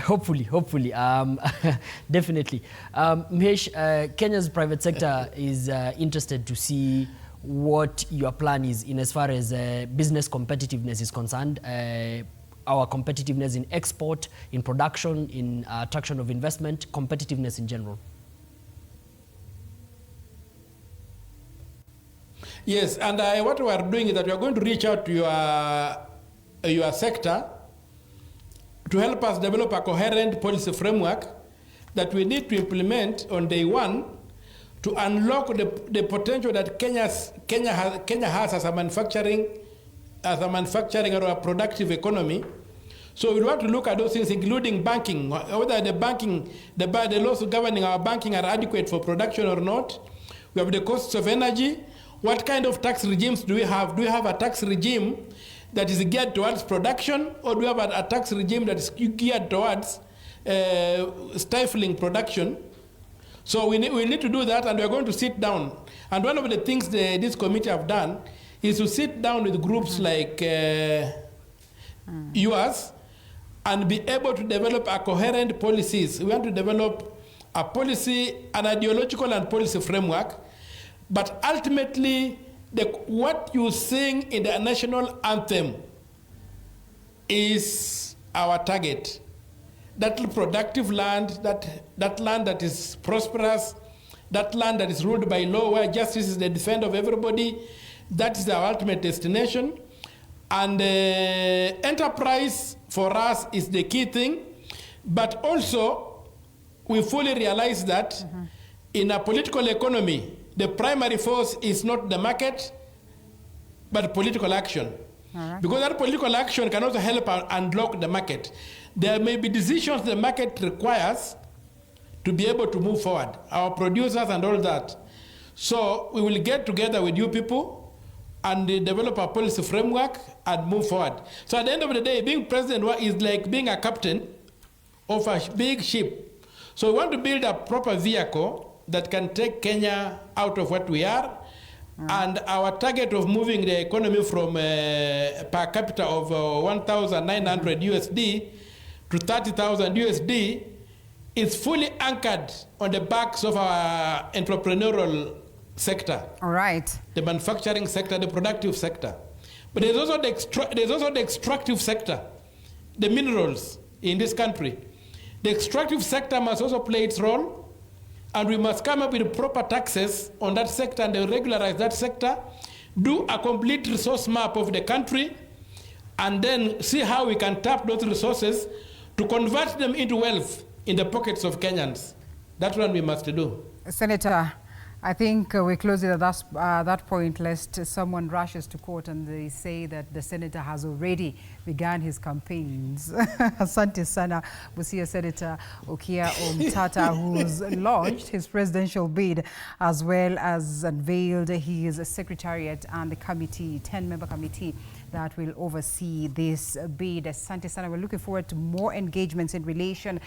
Hopefully. Definitely. Mhesh, Kenya's private sector is interested to see what your plan is in as far as business competitiveness is concerned. Our competitiveness in export, in production, in attraction of investment, competitiveness in general. Yes, and what we are doing is that we are going to reach out to your sector to help us develop a coherent policy framework that we need to implement on day one to unlock the potential that Kenya has as a manufacturing or a productive economy. So we want to look at those things, including banking, whether the laws governing our banking are adequate for production or not. We have the costs of energy. What kind of tax regimes do we have? Do we have a tax regime that is geared towards production, or do we have a tax regime that is geared towards stifling production? So we need to do that, and we are going to sit down. And one of the things this committee have done is to sit down with groups like yours and be able to develop a coherent policies. We want to develop a policy, an ideological and policy framework, but ultimately, what you sing in the national anthem is our target. That productive land, that land that is prosperous, that land that is ruled by law, where justice is the defender of everybody, that is our ultimate destination. And enterprise for us is the key thing, but also we fully realize that in a political economy, the primary force is not the market, but political action. Right. Because that political action can also help unlock the market. There may be decisions the market requires to be able to move forward, our producers and all that. So we will get together with you people and develop a policy framework and move forward. So at the end of the day, being president is like being a captain of a big ship. So we want to build a proper vehicle that can take Kenya out of what we are, and our target of moving the economy from per capita of 1,900 USD to 30,000 USD is fully anchored on the backs of our entrepreneurial sector. All right. The manufacturing sector, the productive sector. But there's also the extractive sector, the minerals in this country. The extractive sector must also play its role, and we must come up with proper taxes on that sector and regularize that sector, do a complete resource map of the country, and then see how we can tap those resources to convert them into wealth in the pockets of Kenyans. That's what we must do. Senator, I think we close it at that point, lest someone rushes to court and they say that the senator has already begun his campaigns. Asante sana, Busia Senator Okiya Omtatah, who's launched his presidential bid as well as unveiled his secretariat and the committee, 10-member committee that will oversee this bid. Asante sana, we're looking forward to more engagements in relation